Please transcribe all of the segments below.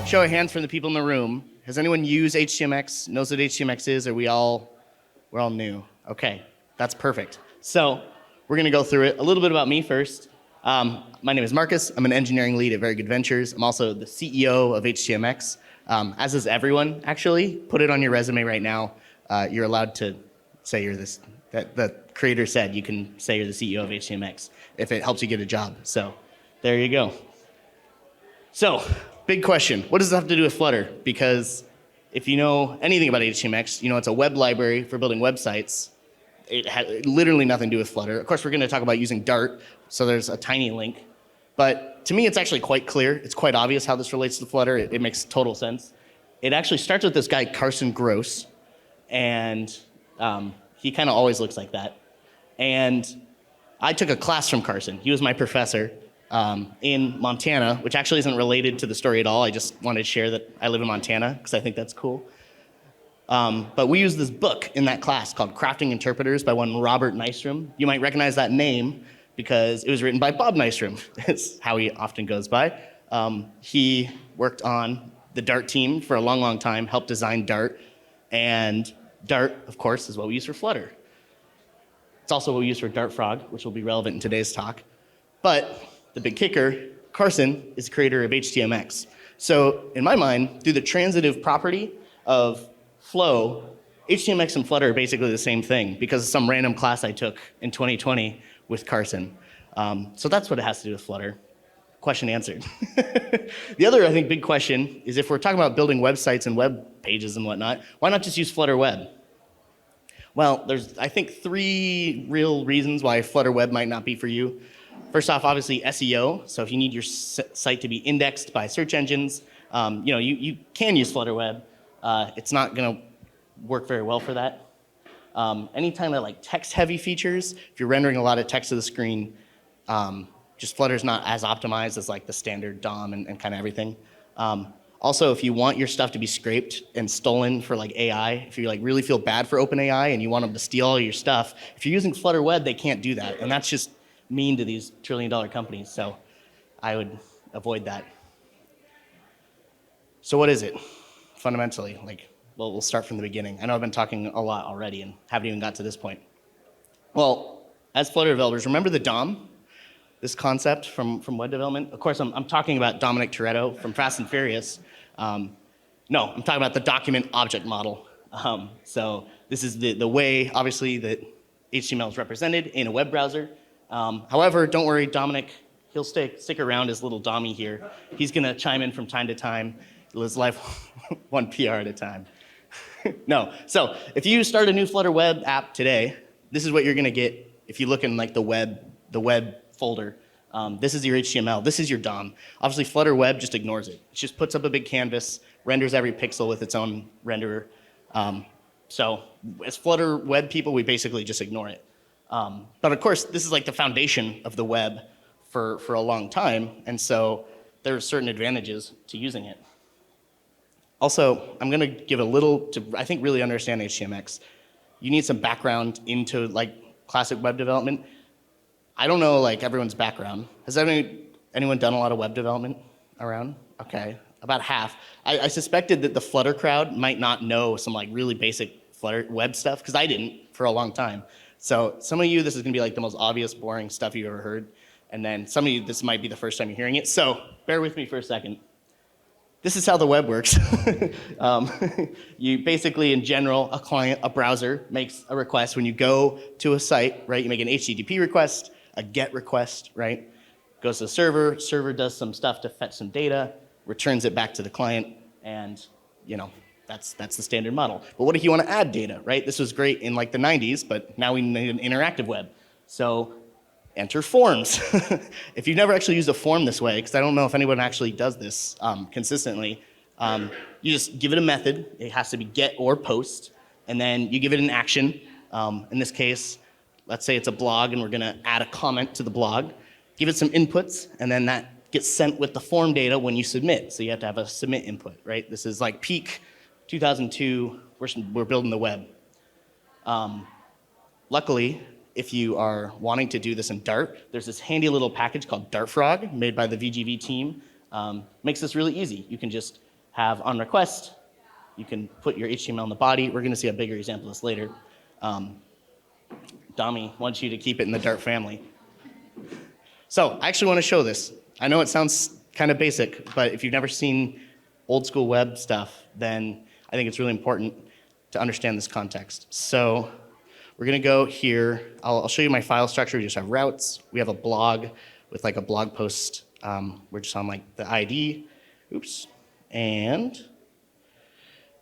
Show of hands from the people in the room. Has anyone used HTMX, knows what HTMX is, or we're all new? Okay, that's perfect. So we're gonna go through it. A little bit about me first. My name is Marcus. I'm an engineering lead at Very Good Ventures. I'm also the CEO of HTMX, as is everyone, actually. Put it on your resume right now. You're allowed to say you're this, that the creator said you can say you're the CEO of HTMX if it helps you get a job. So there you go. So, big question. What does this have to do with Flutter? Because if you know anything about HTMX, you know it's a web library for building websites. It had literally nothing to do with Flutter. Of course, we're going to talk about using Dart, so there's a tiny link. But to me, it's actually quite clear. It's quite obvious how this relates to Flutter. It makes total sense. It actually starts with this guy, Carson Gross, and he kind of always looks like that. And I took a class from Carson. He was my professor in Montana, which actually isn't related to the story at all. I just wanted to share that I live in Montana because I think that's cool. But we used this book in that class called Crafting Interpreters by one Robert Nystrom. You might recognize that name because it was written by Bob Nystrom. It's how he often goes by. He worked on the Dart team for a long, long time, helped design Dart. And Dart, of course, is what we use for Flutter. It's also what we use for Dart Frog, which will be relevant in today's talk. But the big kicker, Carson is the creator of HTMX. So in my mind, through the transitive property of flow, HTMX and Flutter are basically the same thing because of some random class I took in 2020 with Carson. So that's what it has to do with Flutter. Question answered. The other, I think, big question is if we're talking about building websites and web pages and whatnot, why not just use Flutter Web? Well, there's, I think, 3 real reasons why Flutter Web might not be for you. First off, obviously, SEO. So if you need your site to be indexed by search engines, you can use Flutter Web. It's not going to work very well for that. Any kind of like text-heavy features, if you're rendering a lot of text to the screen, just Flutter's not as optimized as like the standard DOM and kind of everything. Also, if you want your stuff to be scraped and stolen for like AI, if you like really feel bad for OpenAI and you want them to steal all your stuff, if you're using Flutter Web, they can't do that, and that's just mean to these trillion-dollar companies. So I would avoid that. So what is it, fundamentally? Well, we'll start from the beginning. I know I've been talking a lot already and haven't even got to this point. Well, as Flutter developers, remember the DOM? This concept from web development? Of course, I'm talking about Dominic Toretto from Fast and Furious. No, I'm talking about the document object model. So this is the way, obviously, that HTML is represented in a web browser. However, don't worry, Dominic, he'll stick around as little Dommy here. He's gonna chime in from time to time. He lives life one PR at a time. No, so if you start a new Flutter Web app today, this is what you're gonna get if you look in like the web folder. This is your HTML, this is your DOM. Obviously Flutter Web just ignores it. It just puts up a big canvas, renders every pixel with its own renderer. So as Flutter Web people, we basically just ignore it. But of course, this is like the foundation of the web for a long time, and so there are certain advantages to using it. Also, I'm gonna give a little to, I think, really understand HTMX. You need some background into like classic web development. I don't know like everyone's background. Has anyone done a lot of web development around? Okay, about half. I suspected that the Flutter crowd might not know some like really basic Flutter web stuff, because I didn't for a long time. So some of you, this is gonna be like the most obvious, boring stuff you've ever heard. And then some of you, this might be the first time you're hearing it. So bear with me for a second. This is how the web works. You basically, in general, a client, a browser, makes a request. When you go to a site, right, you make an HTTP request, a GET request, right? Goes to the server does some stuff to fetch some data, returns it back to the client, and that's the standard model. But what if you want to add data, right? This was great in like the 90s, but now we need an interactive web. So enter forms. If you've never actually used a form this way, because I don't know if anyone actually does this consistently, you just give it a method. It has to be get or post, and then you give it an action. In this case, let's say it's a blog, and we're going to add a comment to the blog. Give it some inputs, and then that gets sent with the form data when you submit. So you have to have a submit input, right? This is like peak 2002, we're building the web. Luckily, if you are wanting to do this in Dart, there's this handy little package called Dart Frog made by the VGV team. Makes this really easy. You can just have on request, you can put your HTML in the body. We're going to see a bigger example of this later. Dami wants you to keep it in the Dart family. So I actually want to show this. I know it sounds kind of basic, but if you've never seen old school web stuff, then I think it's really important to understand this context. So we're going to go here. I'll show you my file structure. We just have routes. We have a blog with like a blog post. We're just on like the ID. Oops. And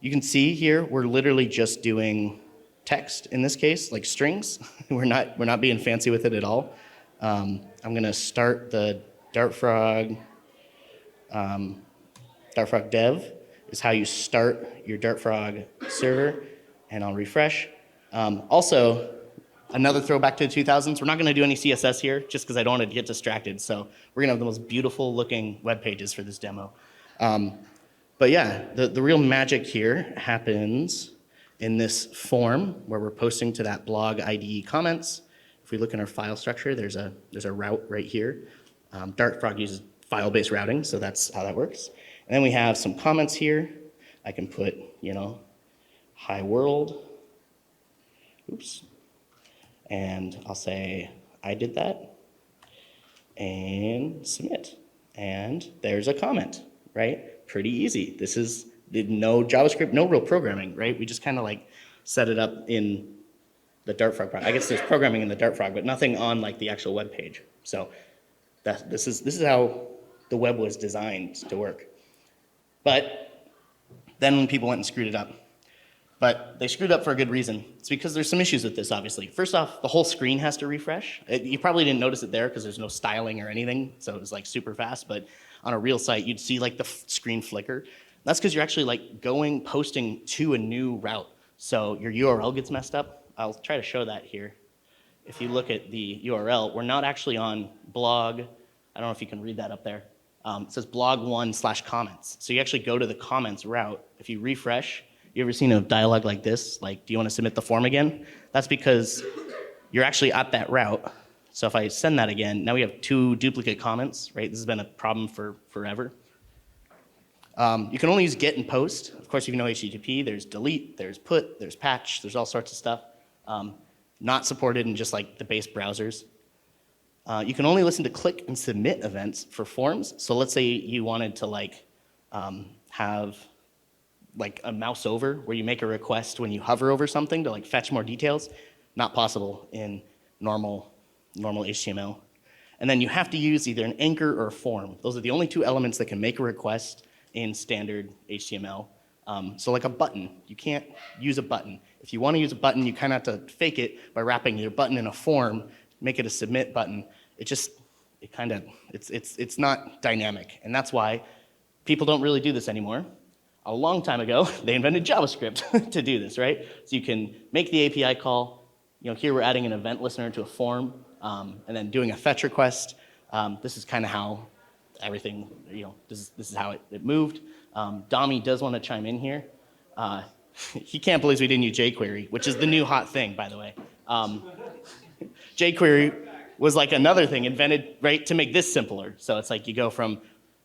you can see here, we're literally just doing text in this case, like strings. We're not being fancy with it at all. I'm going to start the Dartfrog. Dartfrog dev is how you start your Dartfrog server, and I'll refresh. Also, another throwback to the 2000s. We're not going to do any CSS here, just because I don't want to get distracted. So we're going to have the most beautiful looking web pages for this demo. But yeah, the real magic here happens in this form where we're posting to that blog IDE comments. If we look in our file structure, there's a route right here. Dartfrog uses file-based routing, so that's how that works. And then we have some comments here. I can put, hi world. Oops. And I'll say, I did that. And submit. And there's a comment, right? Pretty easy. This is no JavaScript, no real programming, right? We just kind of like set it up in the Dartfrog. I guess there's programming in the Dartfrog, but nothing on like the actual web page. So this is how the web was designed to work. But then when people went and screwed it up, but they screwed up for a good reason. It's because there's some issues with this, obviously. First off, the whole screen has to refresh. You probably didn't notice it there because there's no styling or anything, so it was like super fast. But on a real site, you'd see like the screen flicker. That's because you're actually like posting to a new route. So your URL gets messed up. I'll try to show that here. If you look at the URL, we're not actually on blog. I don't know if you can read that up there. It says blog1/comments. So you actually go to the comments route. If you refresh, you ever seen a dialogue like this? Like, do you want to submit the form again? That's because you're actually at that route. So if I send that again, now we have 2 duplicate comments, right? This has been a problem for forever. You can only use get and post. Of course, if you know HTTP, there's delete, there's put, there's patch, there's all sorts of stuff. Not supported in just like the base browsers. You can only listen to click and submit events for forms. So let's say you wanted to like have like a mouse over where you make a request when you hover over something to like fetch more details. Not possible in normal HTML. And then you have to use either an anchor or a form. Those are the only 2 elements that can make a request in standard HTML. So like a button, you can't use a button. If you want to use a button, you kind of have to fake it by wrapping your button in a form, make it a submit button. It's not dynamic. And that's why people don't really do this anymore. A long time ago, they invented JavaScript to do this, right? So you can make the API call. Here we're adding an event listener to a form, and then doing a fetch request. This is kind of how everything, this is how it moved. Dami does want to chime in here. He can't believe we didn't use jQuery, which is the new hot thing, by the way. jQuery was like another thing invented, right, to make this simpler. So it's like you go from,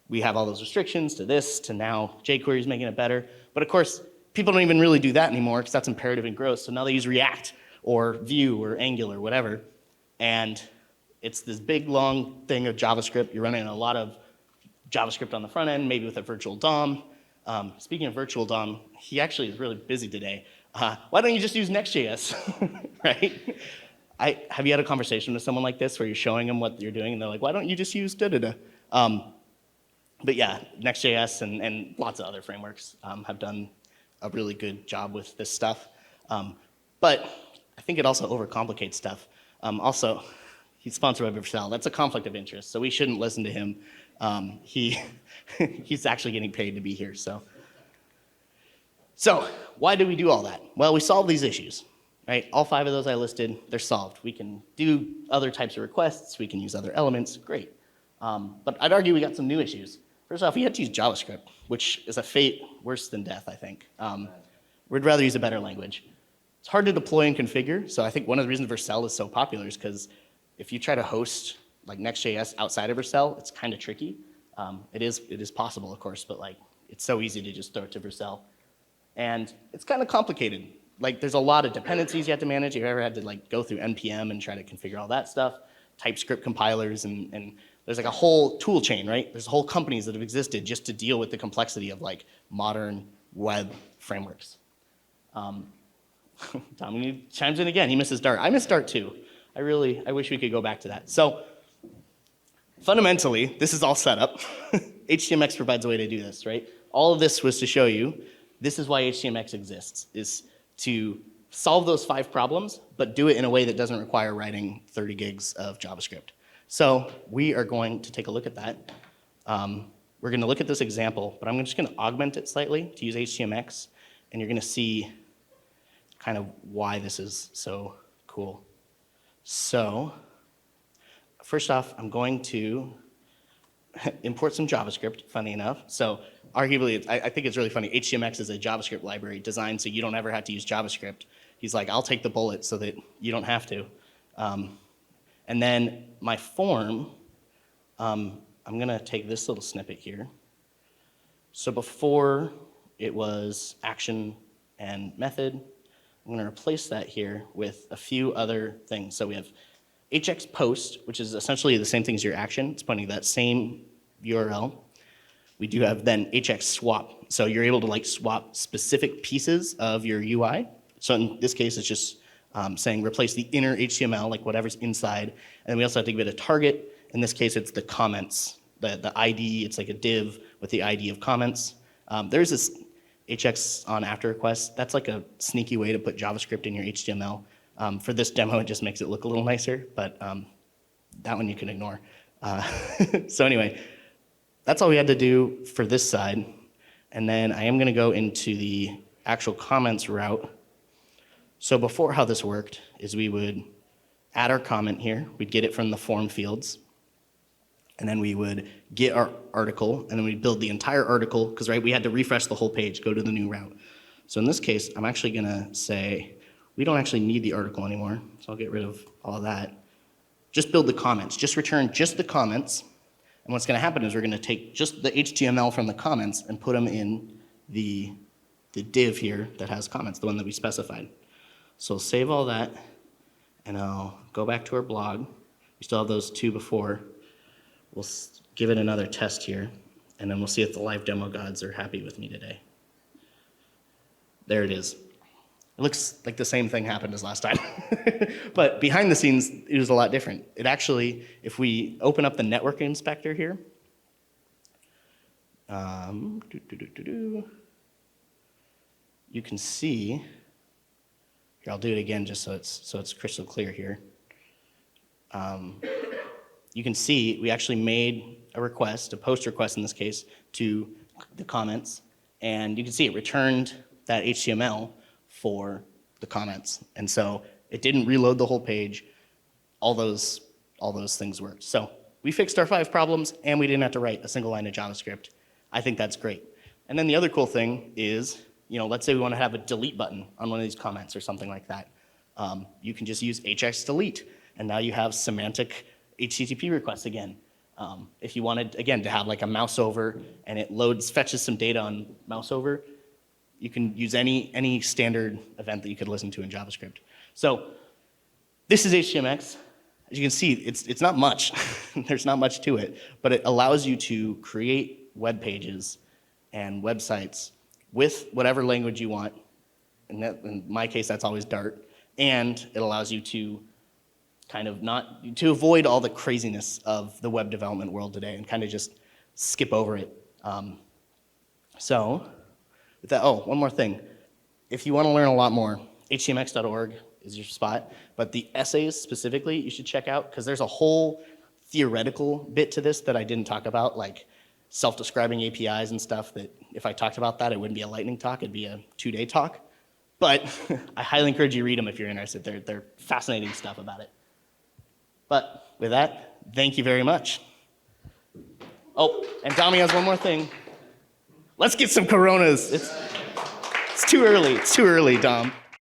we have all those restrictions to this, to now jQuery is making it better. But of course, people don't even really do that anymore because that's imperative and gross. So now they use React or Vue or Angular, whatever. And it's this big, long thing of JavaScript. You're running a lot of JavaScript on the front end, maybe with a virtual DOM. Speaking of virtual DOM, he actually is really busy today. Why don't you just use Next.js, right? Have you had a conversation with someone like this where you're showing them what you're doing and they're like, why don't you just use da-da-da? But yeah, Next.js and lots of other frameworks have done a really good job with this stuff. But I think it also overcomplicates stuff. Also, he's sponsored by Vercel. That's a conflict of interest, so we shouldn't listen to him. He's actually getting paid to be here. So why do we do all that? Well, we solve these issues, right? All 5 of those I listed, they're solved. We can do other types of requests. We can use other elements. Great. But I'd argue we got some new issues. First off, we had to use JavaScript, which is a fate worse than death, I think. We'd rather use a better language. It's hard to deploy and configure, so I think one of the reasons Vercel is so popular is because if you try to host like Next.js outside of Vercel, it's kind of tricky. It is possible, of course, but like it's so easy to just throw it to Vercel. And it's kind of complicated. Like, there's a lot of dependencies you have to manage. If you ever had to like go through NPM and try to configure all that stuff, TypeScript compilers, and there's like a whole tool chain, right? There's whole companies that have existed just to deal with the complexity of like modern web frameworks. Tommy chimes in again. He misses Dart. I miss Dart too. I wish we could go back to that. So fundamentally, this is all set up. HTMX provides a way to do this, right? All of this was to show you this is why HTMX exists, is to solve those 5 problems, but do it in a way that doesn't require writing 30 gigs of JavaScript. So we are going to take a look at that. We're going to look at this example, but I'm just going to augment it slightly to use HTMX, and you're going to see kind of why this is so cool. So first off, I'm going to import some JavaScript, funny enough. So arguably, I think it's really funny. HTMX is a JavaScript library designed so you don't ever have to use JavaScript. He's like, I'll take the bullet so that you don't have to. And then my form, I'm going to take this little snippet here. So before it was action and method, I'm going to replace that here with a few other things. So we have HX post, which is essentially the same thing as your action. It's pointing to that same URL. We do have then HX swap. So you're able to like swap specific pieces of your UI. So in this case, it's just saying replace the inner HTML, like whatever's inside. And then we also have to give it a target. In this case, it's the comments, the ID. It's like a div with the ID of comments. There's this HX on after request. That's like a sneaky way to put JavaScript in your HTML. For this demo, it just makes it look a little nicer, but that one you can ignore. So anyway, that's all we had to do for this side. And then I am going to go into the actual comments route. So before, how this worked is we would add our comment here. We'd get it from the form fields. And then we would get our article, and then we'd build the entire article, because right, we had to refresh the whole page, go to the new route. So in this case, I'm actually going to say, we don't actually need the article anymore, so I'll get rid of all of that. Just build the comments. Just return just the comments. And what's going to happen is we're going to take just the HTML from the comments and put them in the div here that has comments, the one that we specified. So I'll save all that, and I'll go back to our blog. We still have those 2 before. We'll give it another test here, and then we'll see if the live demo gods are happy with me today. There it is. It looks like the same thing happened as last time. But behind the scenes, it was a lot different. It actually, if we open up the network inspector here, you can see, here, I'll do it again just so it's crystal clear here. You can see we actually made a request, a post request in this case, to the comments, and you can see it returned that HTML for the comments. And so it didn't reload the whole page. All those things worked. So we fixed our 5 problems, and we didn't have to write a single line of JavaScript. I think that's great. And then the other cool thing is, let's say we want to have a delete button on one of these comments or something like that. You can just use HX delete, and now you have semantic HTTP requests again. If you wanted, again, to have like a mouse over and it fetches some data on mouse over, you can use any standard event that you could listen to in JavaScript. So this is HTMX. As you can see, it's not much. There's not much to it, but it allows you to create web pages and websites with whatever language you want. And in my case, that's always Dart. And it allows you to kind of to avoid all the craziness of the web development world today and kind of just skip over it. So with that, one more thing. If you want to learn a lot more, htmx.org is your spot, but the essays specifically you should check out, because there's a whole theoretical bit to this that I didn't talk about, like self-describing APIs and stuff, that if I talked about that, it wouldn't be a lightning talk, it'd be a 2-day talk. But I highly encourage you to read them if you're interested. They're fascinating stuff about it. But with that, thank you very much. Oh, and Dami has one more thing. Let's get some Coronas. It's too early. It's too early, Dom.